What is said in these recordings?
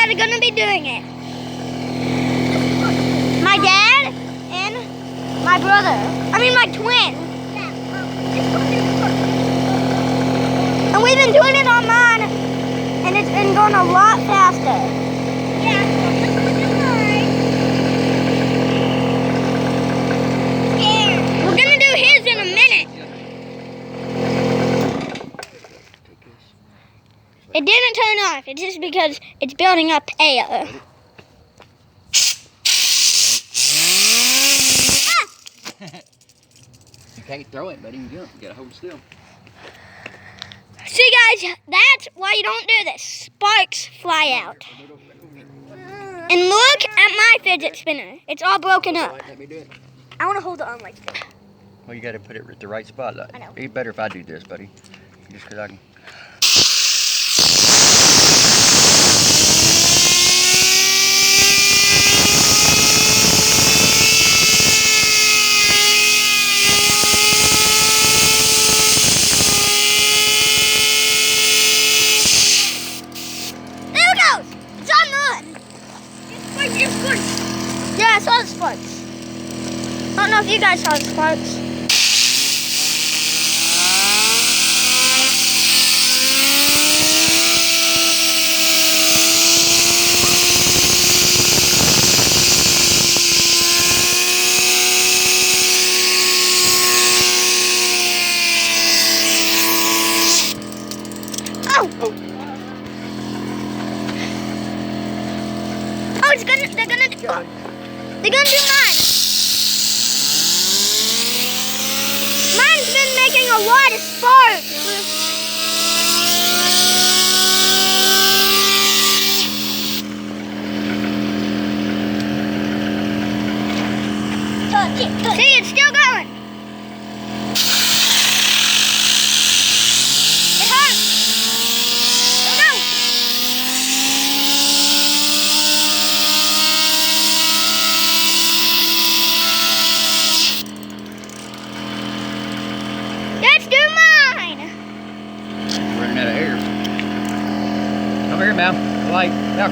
that are gonna be doing it. My dad and my brother. I mean my twin. And we've been doing it on mine, and it's been going a lot faster. Yeah, we're gonna do his in a minute. It didn't turn off. It's just because it's building up air. You can't throw it, buddy. You jump. You gotta hold still. See, guys, that's why you don't do this. Sparks fly out. And look at my fidget spinner. It's all broken up. Let me do it. I want to hold it on like this. Well, you gotta put it at the right spot. I know. It'd be better if I do this, buddy. Just because I can. Yeah, I saw the sparks. I don't know if you guys saw the sparks. Oh! Oh, they're gonna do mine. Mine's been making a lot of sparks. See, it's still going. It hurts. Go. Let's do mine. Running out of air. Come here, ma'am. Light. Now.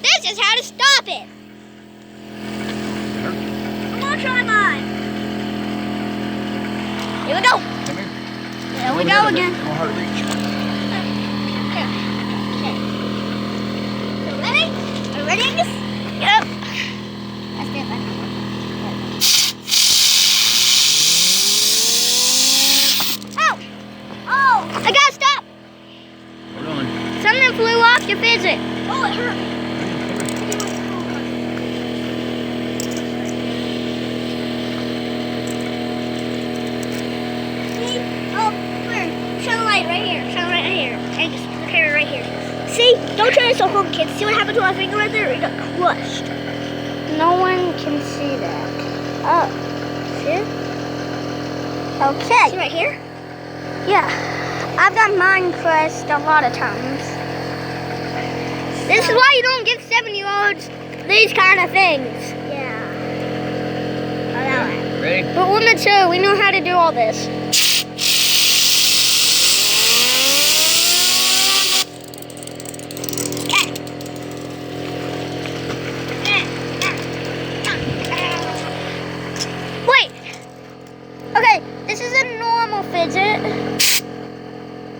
This is how to stop it. I'm gonna try mine. Here we go. Come here. There we go again. I'm gonna hard to reach. Okay. So ready? Are you ready, Angus? Yep. That's it. Oh! Oh! I gotta stop. Hold on. Something flew off your fidget. Oh, it hurt. See, don't try it so home, kids. See what happened to our finger right there? It got crushed. No one can see that. Oh, see? Okay. See right here? Yeah. I've got mine crushed a lot of times. This is why you don't give 7-year-olds these kind of things. Yeah. Oh, that one. Ready? But we're mature. We know how to do all this. Fidget.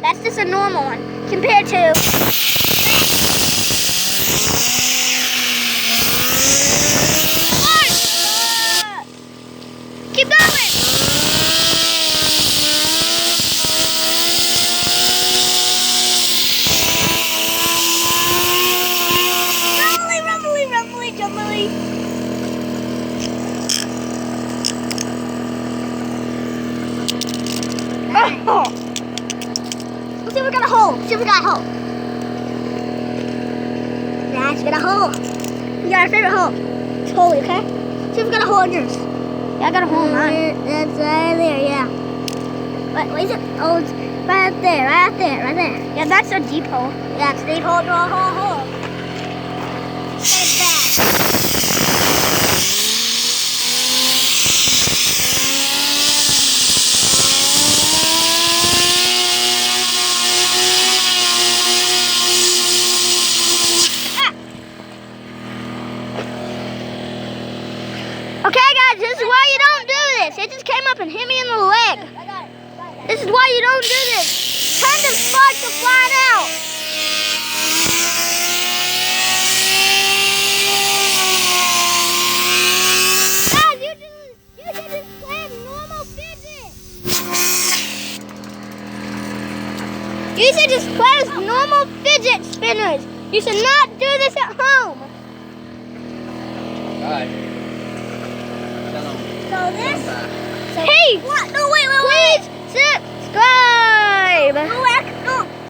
That's just a normal one compared to keep going. Rumbly, jumbly. Oh. Let's see if we got a hole. See if we got a hole. That's got a hole. We got our favorite hole. It's holy, okay? See if we got a hole in yours. Yeah, I got a hole in mine. That's right there, yeah. What is it? Oh, Right there, right there, right there. Yeah, that's a deep hole. Yeah, it's a deep hole, draw a hole. Set it back. Okay, guys, this is why you don't do this. It just came up and hit me in the leg. This is why you don't do this. Turn the sparks are flying out. Guys, you should just play with normal fidget. You should just play with normal fidget spinners. You should not do this at home. Alright. So this. Hey! What? No way!